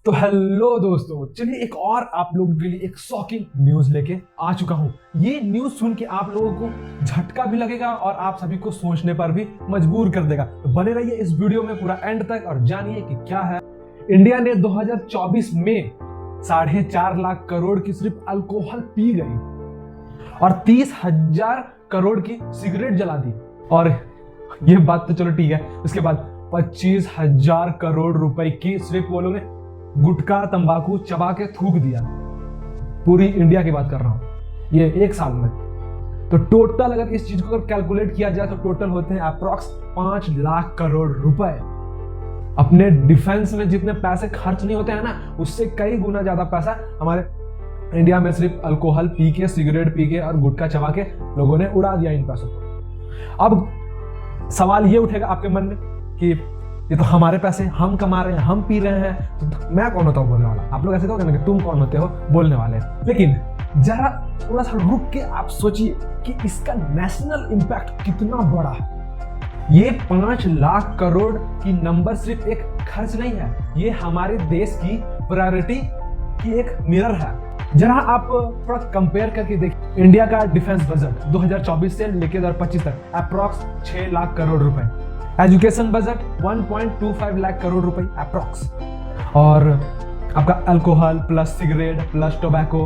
तो हेलो दोस्तों, चलिए एक और आप लोगों के लिए एक शॉकिंग न्यूज लेके आ चुका हूं। ये न्यूज सुन के आप लोगों को झटका भी लगेगा और आप सभी को सोचने पर भी मजबूर कर देगा। तो बने रहिए इस वीडियो में पूरा एंड तक और जानिए कि क्या है। इंडिया ने 2024 में 4.5 लाख करोड़ की सिर्फ अल्कोहल पी गई और 30,000 करोड़ की सिगरेट जला दी। और ये बात तो चलो ठीक है, उसके बाद 25,000 करोड़ रुपए की सिर्फ वो लोग ने गुटखा तंबाकू चबा के थूक दिया। पूरी इंडिया की बात कर रहा हूं, ये एक साल में। तो टोटल अगर इस चीज को अगर कैलकुलेट किया जाए तो टोटल होते हैं अप्रॉक्स 5 लाख करोड़ रुपए। अपने डिफेंस में जितने पैसे खर्च नहीं होते हैं ना, उससे कई गुना ज्यादा पैसा हमारे इंडिया में सिर्फ अल्कोहल पी के, सिगरेट पी के और गुटखा चबा के लोगों ने उड़ा दिया इन पैसों को। अब सवाल ये उठेगा आपके मन में कि ये तो हमारे पैसे, हम कमा रहे हैं, हम पी रहे हैं, तो मैं कौन होता हूँ बोलने वाला। आप लोग ऐसे कहोगे ना कि तुम कौन होते हो बोलने वाले। लेकिन जरा थोड़ा सा रुक के आप सोचिए कि इसका नेशनल इम्पैक्ट कितना बड़ा है। ये 5 लाख करोड़ की नंबर सिर्फ एक खर्च नहीं है, ये हमारे देश की प्रायोरिटी की एक मिरर है। जरा आप थोड़ा कंपेयर करके देखिए, इंडिया का डिफेंस बजट 2024 से लेकर 2025 तक अप्रॉक्स 6 लाख करोड़ रुपए, एजुकेशन बजट 1.25 लाख करोड़ रुपए अप्रॉक्स, और आपका alcohol plus cigarette plus tobacco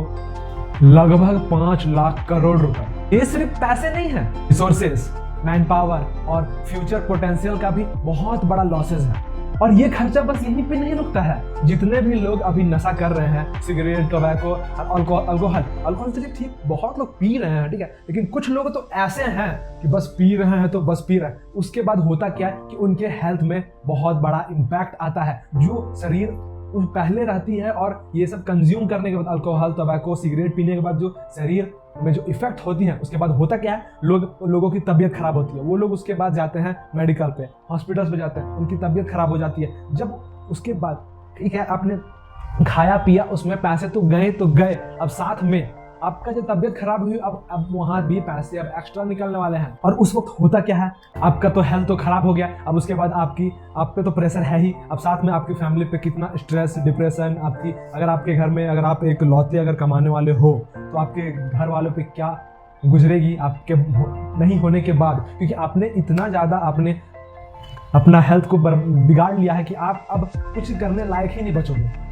लगभग 5 लाख करोड़ रुपए। ये सिर्फ पैसे नहीं है, रिसोर्सेस, मैन पावर और फ्यूचर पोटेंशियल का भी बहुत बड़ा लॉसेस है। और ये खर्चा बस यहीं पे नहीं रुकता है। जितने भी लोग अभी नशा कर रहे हैं, सिगरेट, टोबैको, अल्कोहल चलिए ठीक, बहुत लोग पी रहे हैं, ठीक है, लेकिन कुछ लोग तो ऐसे हैं कि बस पी रहे हैं तो बस पी रहे हैं। उसके बाद होता क्या है कि उनके हेल्थ में बहुत बड़ा इम्पैक्ट आता है। जो शरीर पहले रहती है और ये सब कंज्यूम करने के बाद, अल्कोहल, टोबैको, सिगरेट पीने के बाद जो शरीर में जो इफेक्ट होती है, उसके बाद होता क्या है, लोगों की तबीयत खराब होती है। वो लोग उसके बाद जाते हैं मेडिकल पे, हॉस्पिटल्स पे जाते हैं, उनकी तबीयत खराब हो जाती है। जब उसके बाद ठीक है, आपने खाया पिया, उसमें पैसे तो गए, अब साथ में आपका जो तबीयत खराब हुई, अब वहां भी पैसे अब एक्स्ट्रा निकलने वाले हैं। और उस वक्त होता क्या है, आपका तो हेल्थ तो खराब हो गया, अब उसके बाद आप पे तो प्रेशर है ही, अब साथ में आपकी फैमिली पे कितना स्ट्रेस, डिप्रेशन, अगर आपके घर में अगर आप एक लौते अगर कमाने वाले हो तो आपके घर वालों पे क्या गुजरेगी आपके नहीं होने के बाद, क्योंकि आपने इतना ज्यादा आपने अपना हेल्थ को बिगाड़ लिया है कि आप अब कुछ करने लायक ही नहीं बचोगे।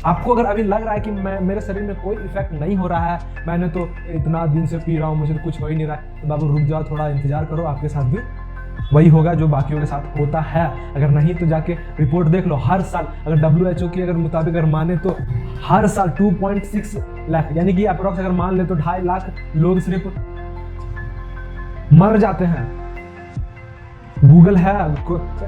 आपको अगर अभी लग रहा है कि मेरे शरीर में कोई इफेक्ट नहीं हो रहा है, मैंने तो इतना दिन से पी रहा हूँ, मुझे तो कुछ हो ही नहीं रहा है, तो बाबू रुक जाओ, थोड़ा इंतजार करो, आपके साथ भी वही होगा जो बाकियों के साथ होता है। अगर नहीं तो जाके रिपोर्ट देख लो। हर साल अगर WHO के अगर मुताबिक अगर माने तो हर साल 2.6 लाख, यानी कि अप्रोक्स अगर मान ले तो 2.5 लाख लोग सिर्फ मर जाते हैं। गूगल है,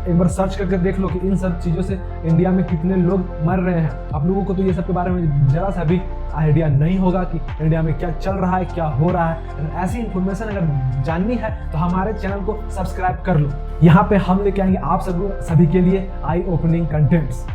एक बार सर्च करके देख लो कि इन सब चीजों से इंडिया में कितने लोग मर रहे हैं। आप लोगों को तो ये सब के बारे में जरा सा भी आइडिया नहीं होगा कि इंडिया में क्या चल रहा है, क्या हो रहा है। अगर ऐसी इंफॉर्मेशन अगर जाननी है तो हमारे चैनल को सब्सक्राइब कर लो। यहाँ पे हम लेके आएंगे आप सभी के लिए आई ओपनिंग कंटेंट्स।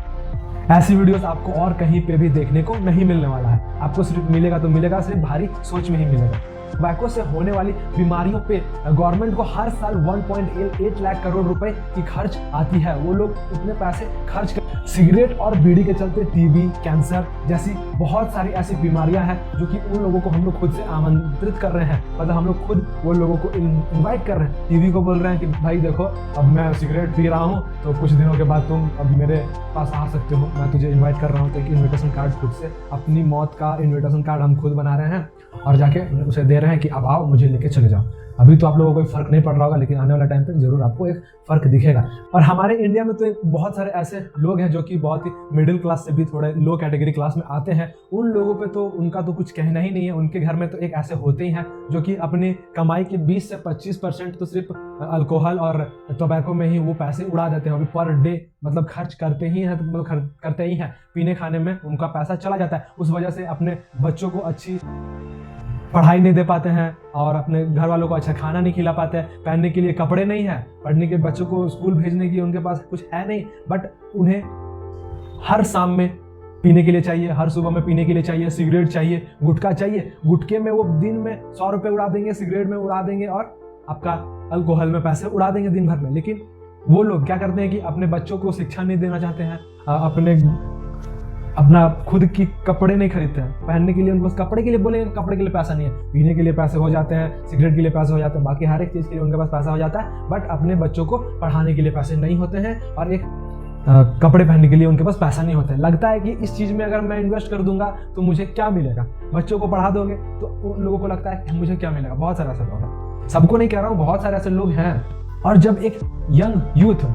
ऐसी वीडियोस आपको और कहीं पे भी देखने को नहीं मिलने वाला है। आपको सिर्फ मिलेगा तो मिलेगा सिर्फ भारी सोच में ही मिलेगा। टोबैको से होने वाली बीमारियों पे गवर्नमेंट को हर साल 1.8 लाख करोड़ रुपए की खर्च आती है। वो लोग उतने पैसे खर्च कर सिगरेट और बीड़ी के चलते टीबी, कैंसर जैसी बहुत सारी ऐसी बीमारियां हैं जो कि उन लोगों को हम लोग खुद से आमंत्रित कर रहे हैं। मतलब हम लोग खुद वो लोगों को इनवाइट कर रहे हैं। टीबी को बोल रहे हैं कि भाई देखो, अब मैं सिगरेट पी रहा हूँ तो कुछ दिनों के बाद तुम अब मेरे पास आ सकते हो, मैं तुझे इन्वाइट कर रहा हूँ। तो एक इन्विटेशन कार्ड खुद से, अपनी मौत का इन्विटेशन कार्ड हम खुद बना रहे हैं और जाके उसे दे रहे हैं कि अब आओ, मुझे लेके चले जाओ। अभी तो आप लोगों को कोई फर्क नहीं पड़ रहा होगा, लेकिन आने वाला टाइम पे जरूर आपको एक फर्क दिखेगा। और हमारे इंडिया में तो बहुत सारे ऐसे लोग हैं जो कि बहुत ही मिडिल क्लास से भी थोड़े लो कैटेगरी क्लास में आते हैं। उन लोगों पे तो उनका तो कुछ कहना ही नहीं है। उनके घर में तो एक ऐसे होते ही हैं जो कि अपनी कमाई के 20 से 25% तो सिर्फ अल्कोहल और टोबैको में ही वो पैसे उड़ा देते हैं। अभी पर डे मतलब खर्च करते ही हैं, तो करते ही हैं, पीने खाने में उनका पैसा चला जाता है। उस वजह से अपने बच्चों को अच्छी पढ़ाई नहीं दे पाते हैं और अपने घर वालों को अच्छा खाना नहीं खिला पाते हैं, पहनने के लिए कपड़े नहीं है, पढ़ने के बच्चों को स्कूल भेजने की उनके पास कुछ है नहीं, बट उन्हें हर शाम में पीने के लिए चाहिए, हर सुबह में पीने के लिए चाहिए, सिगरेट चाहिए, गुटखा चाहिए। गुटखे में वो दिन में 100 रुपये उड़ा देंगे, सिगरेट में उड़ा देंगे और आपका अल्कोहल में पैसे उड़ा देंगे दिन भर में। लेकिन वो लोग क्या करते हैं कि अपने बच्चों को शिक्षा नहीं देना चाहते हैं, अपने अपना खुद की कपड़े नहीं खरीदते हैं, पहनने के लिए उनको कपड़े के लिए बोलेंगे, कपड़े के लिए पैसा नहीं है, पीने के लिए पैसे हो जाते हैं, सिगरेट के लिए पैसे हो जाते हैं, बाकी हर एक चीज़ के लिए उनके पास पैसा हो जाता है, बट अपने बच्चों को पढ़ाने के लिए पैसे नहीं होते हैं और एक कपड़े पहनने के लिए उनके पास पैसा नहीं होता है। लगता है कि इस चीज़ में अगर मैं इन्वेस्ट कर दूंगा तो मुझे क्या मिलेगा, बच्चों को पढ़ा दोगे तो उन लोगों को लगता है कि मुझे क्या मिलेगा। बहुत सारे ऐसे लोग हैं, सबको नहीं कह रहा हूँ, बहुत सारे ऐसे लोग हैं। और जब एक यंग यूथ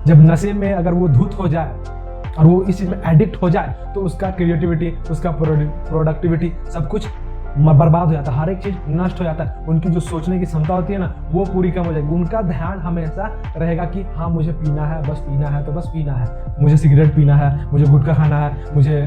जब नशे में अगर वो धुत हो जाए और वो इस चीज़ में एडिक्ट हो जाए तो उसका क्रिएटिविटी, उसका प्रोडक्टिविटी सब कुछ बर्बाद हो जाता है, हर एक चीज़ नष्ट हो जाता है। उनकी जो सोचने की क्षमता होती है ना वो पूरी कम हो जाएगी। उनका ध्यान हमेशा रहेगा कि हाँ मुझे पीना है, बस पीना है तो बस पीना है, मुझे सिगरेट पीना है, मुझे गुटखा खाना है, मुझे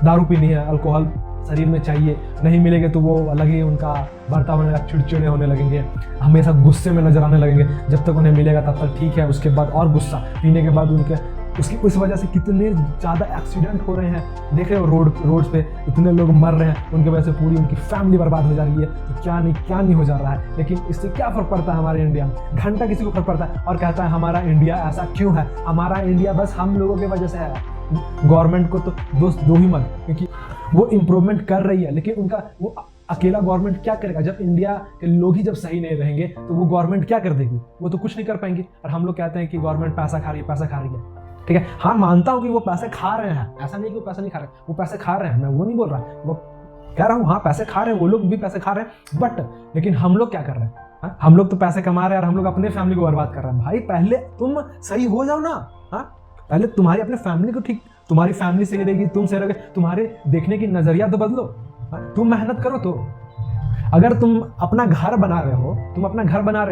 दारू पीनी है, अल्कोहल शरीर में चाहिए, नहीं मिलेंगे तो वो अलग ही उनका बर्ताव होने लगेगा, चिड़चिड़े होने लगेंगे, हमेशा गुस्से में नजर आने लगेंगे। जब तक उन्हें मिलेगा तब तक ठीक है, उसके बाद और गुस्सा, पीने के बाद उनके उस वजह से कितने ज़्यादा एक्सीडेंट हो रहे हैं, देख रहे हो रोड पे इतने लोग मर रहे हैं, उनके वजह से पूरी उनकी फैमिली बर्बाद हो जा रही है। तो क्या नहीं हो जा रहा है, लेकिन इससे क्या फ़र्क पड़ता है हमारे इंडिया में? घंटा किसी को फर्क पड़ता है और कहता है हमारा इंडिया ऐसा क्यों है, हमारा इंडिया बस हम लोगों की वजह से है। गवर्नमेंट को तो दोस्त दो ही मत, क्योंकि वो इम्प्रूवमेंट कर रही है, लेकिन उनका वो अकेला गवर्नमेंट क्या करेगा? जब इंडिया के लोग ही जब सही नहीं रहेंगे तो वो गवर्नमेंट क्या कर देगी? वो तो कुछ नहीं कर पाएंगे। और हम लोग कहते हैं कि गवर्नमेंट पैसा खा रही है, ठीक है, हाँ मानता हूँ कि वो पैसे खा रहे हैं, ऐसा नहीं कि वो पैसा नहीं खा रहे, वो पैसे खा रहे हैं, मैं वो नहीं बोल रहा, वो कह रहा हूँ हाँ पैसे खा रहे हैं, वो लोग भी पैसे खा रहे हैं, बट लेकिन हम लोग क्या कर रहे हैं? हाँ? हम लोग तो पैसे कमा रहे हैं और हम लोग अपने फैमिली को बर्बाद कर रहे हैं। भाई पहले तुम सही हो जाओ ना, हाँ पहले तुम्हारी अपने फैमिली को ठीक, तुम्हारी फैमिली सही रहेगी, तुम सही रहोगे, तुम्हारे देखने की नजरिया तो बदलो, तुम मेहनत करो। तो अगर तुम अपना घर बना रहे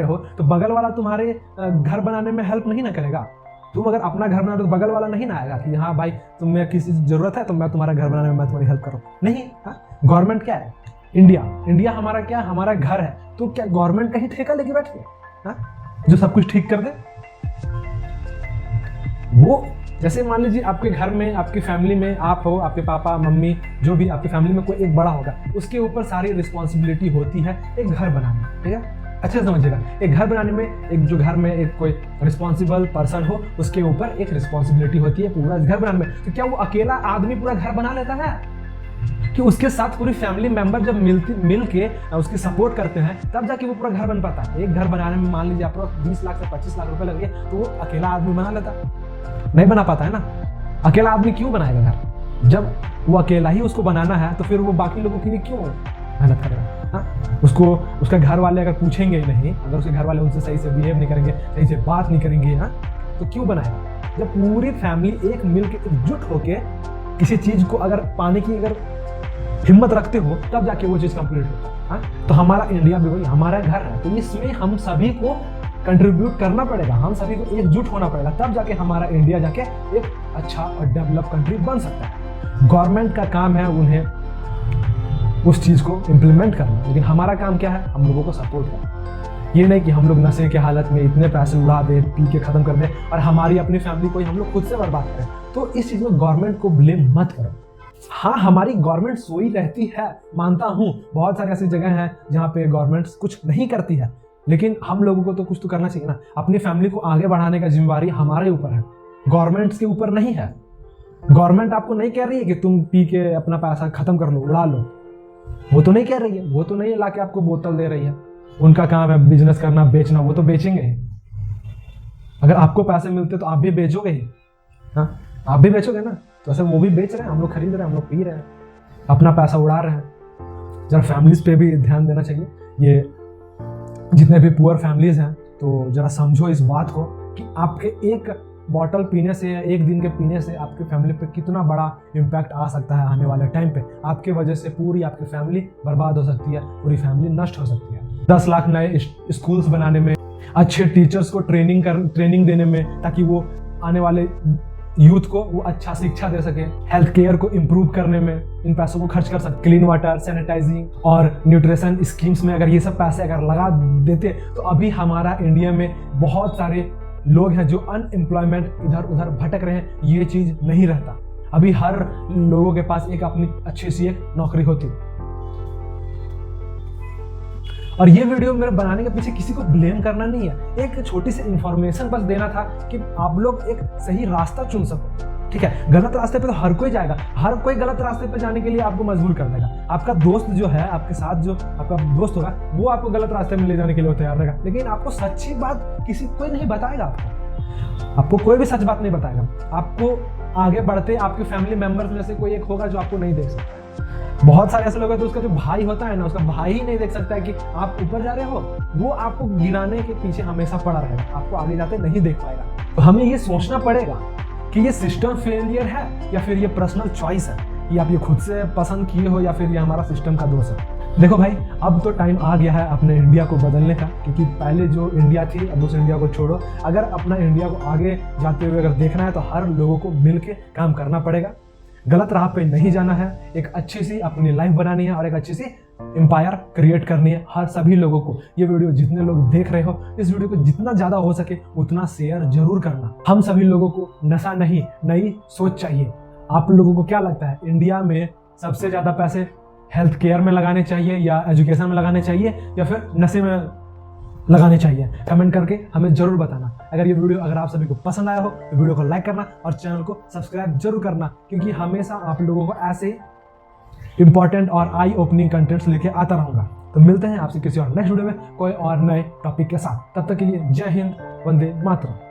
हो तो बगल वाला तुम्हारे घर बनाने में हेल्प नहीं ना करेगा। तुम अगर अपना घर बना रहे हो तो बगल वाला नहीं ना आएगा कि हाँ भाई तुम्हें किसी जरूरत है तो मैं तुम्हारा घर बनाने में मैं तुम्हारी हेल्प करूँ, नहीं। गवर्नमेंट क्या है? इंडिया हमारा क्या, हमारा घर है, तो क्या गवर्नमेंट कहीं ठेका लेके बैठ गया जो सब कुछ ठीक कर दे? वो जैसे मान लीजिए आपके घर में, आपकी फैमिली में आप हो, आपके पापा मम्मी जो भी आपकी फैमिली में कोई एक बड़ा होगा, उसके ऊपर सारी रिस्पॉन्सिबिलिटी होती है एक घर बनाने में, ठीक है, अच्छे से समझिएगा। एक घर बनाने में एक जो घर में एक कोई रिस्पॉन्सिबल पर्सन हो उसके ऊपर एक रिस्पॉन्सिबिलिटी होती है पूरा घर बनाने में। तो क्या वो अकेला आदमी पूरा घर बना लेता है कि उसके साथ पूरी फैमिली मेंबर जब मिल के उसकी सपोर्ट करते हैं तब जाके वो पूरा घर बन पाता है? एक घर बनाने में मान लीजिए आपको 20 लाख से 25 लाख रुपए लगे तो वो अकेला आदमी बना लेता? नहीं बना पाता है ना। अकेला आदमी क्यों बनाएगा घर? जब वो अकेला ही उसको बनाना है तो फिर वो बाकी लोगों के लिए क्यों मेहनत करेगा? उसको उसका घर वाले अगर पूछेंगे नहीं, अगर उसके घर वाले उनसे सही से बिहेव नहीं करेंगे, सही से बात नहीं करेंगे, तो क्यों बनाएगा? जब पूरी फैमिली एक मिल के एकजुट होके किसी चीज को अगर पाने की अगर हिम्मत रखते हो तब जाके वो चीज कंप्लीट हो। तो हमारा इंडिया भी वही हमारा घर है, तो इसमें हम सभी को कंट्रीब्यूट करना पड़ेगा, हम सभी को एकजुट होना पड़ेगा, तब जाके हमारा इंडिया जाके एक अच्छा और डेवलप कंट्री बन सकता है। गवर्नमेंट का काम है उन्हें उस चीज को इम्प्लीमेंट करना, लेकिन हमारा काम क्या है? हम लोगों को सपोर्ट करना। ये नहीं कि हम लोग नशे के हालत में इतने पैसे उड़ा दे, पी के खत्म कर दे और हमारी अपनी फैमिली को हम लोग खुद से बर्बाद करें। तो इस चीज में गवर्नमेंट को ब्लेम मत करो। हाँ हमारी गवर्नमेंट सोई रहती है, मानता हूँ, बहुत सारी ऐसी जगह हैं जहाँ पे गवर्नमेंट कुछ नहीं करती है, लेकिन हम लोगों को तो कुछ तो करना चाहिए ना। अपनी फैमिली को आगे बढ़ाने का जिम्मेवारी हमारे ऊपर है, गवर्नमेंट के ऊपर नहीं है। गवर्नमेंट आपको नहीं कह रही है कि तुम पी के अपना पैसा खत्म कर लो, उड़ा लो, वो तो नहीं कह रही है, वो तो नहीं लाके आपको बोतल दे रही है। उनका काम है बिजनेस करना, बेचना, वो तो बेचेंगे ही। अगर आपको पैसे मिलते तो आप भी बेचोगे ही, हाँ आप भी बेचोगे ना। तो ऐसे वो भी बेच रहे हैं, हम लोग खरीद रहे हैं, हम लोग पी रहे हैं, अपना पैसा उड़ा रहे हैं। जरा फैमिलीज पे भी ध्यान देना चाहिए। ये जितने भी पुअर फैमिलीज हैं तो जरा समझो इस बात को कि आपके एक बॉटल पीने से, एक दिन के पीने से आपके फैमिली पे कितना बड़ा इम्पैक्ट आ सकता है आने वाले टाइम पे। आपके वजह से पूरी आपकी फैमिली बर्बाद हो सकती है, पूरी फैमिली नष्ट हो सकती है। 10 लाख नए स्कूल्स बनाने में, अच्छे टीचर्स को ट्रेनिंग देने में, ताकि वो आने वाले यूथ को वो अच्छा शिक्षा दे सके, हेल्थ केयर को इम्प्रूव करने में इन पैसों को खर्च कर सकते। क्लीन वाटर, सैनिटाइजिंग और न्यूट्रिशन स्कीम्स में अगर ये सब पैसे अगर लगा देते तो अभी हमारा इंडिया में बहुत सारे लोग हैं जो अनएम्प्लॉयमेंट इधर उधर भटक रहे हैं, ये चीज नहीं रहता। अभी हर लोगों के पास एक अपनी अच्छी सी एक नौकरी होती। और ये वीडियो मेरे बनाने के पीछे किसी को ब्लेम करना नहीं है, एक छोटी सी इंफॉर्मेशन बस देना था कि आप लोग एक सही रास्ता चुन सको। ठीक है, गलत रास्ते पे तो हर कोई जाएगा, हर कोई गलत रास्ते पे जाने के लिए आपको मजबूर कर देगा। आपका दोस्त जो है, आपके साथ जो आपका दोस्त होगा, वो आपको गलत रास्ते में ले जाने के लिए तैयार रहेगा, लेकिन आपको सच्ची बात कोई नहीं बताएगा। आपको कोई भी सच बात नहीं बताएगा। आपको आगे बढ़ते आपके फैमिली मेंबर्स में से कोई एक होगा जो आपको नहीं देख सकता। बहुत सारे ऐसे लोग हैं तो उसका जो भाई होता है ना, उसका भाई ही नहीं देख सकता है कि आप ऊपर जा रहे हो, वो आपको गिराने के पीछे हमेशा पड़ा रहेगा, आपको आगे जाते नहीं देख पाएगा। तो हमें ये सोचना पड़ेगा कि ये सिस्टम फेलियर है या फिर ये पर्सनल चॉइस है, ये आप ये खुद से पसंद किए हो या फिर ये हमारा सिस्टम का दोष है। देखो भाई, अब तो टाइम आ गया है अपने इंडिया को बदलने का, क्योंकि पहले जो इंडिया थी अब उस इंडिया को छोड़ो। अगर अपना इंडिया को आगे जाते हुए अगर देखना है तो हर लोगों को मिलके काम करना पड़ेगा। गलत राह पे नहीं जाना है, एक अच्छी सी अपनी लाइफ बनानी है और एक अच्छी सी एम्पायर क्रिएट करनी है। हर सभी लोगों को ये वीडियो जितने लोग देख रहे हो, इस वीडियो को जितना ज्यादा हो सके उतना शेयर जरूर करना। हम सभी लोगों को नशा नहीं, नई सोच चाहिए। आप लोगों को क्या लगता है, इंडिया में सबसे ज्यादा पैसे हेल्थ केयर में लगाने चाहिए या एजुकेशन में लगाने चाहिए या फिर नशे में लगाने चाहिए? कमेंट करके हमें जरूर बताना। अगर ये वीडियो अगर आप सभी को पसंद आया हो तो वीडियो को लाइक करना और चैनल को सब्सक्राइब जरूर करना, क्योंकि हमेशा आप लोगों को ऐसे इंपॉर्टेंट और आई ओपनिंग कंटेंट्स लेके आता रहूंगा। तो मिलते हैं आपसे किसी और नेक्स्ट वीडियो में कोई और नए टॉपिक के साथ। तब तक के लिए जय हिंद, वंदे मातरम।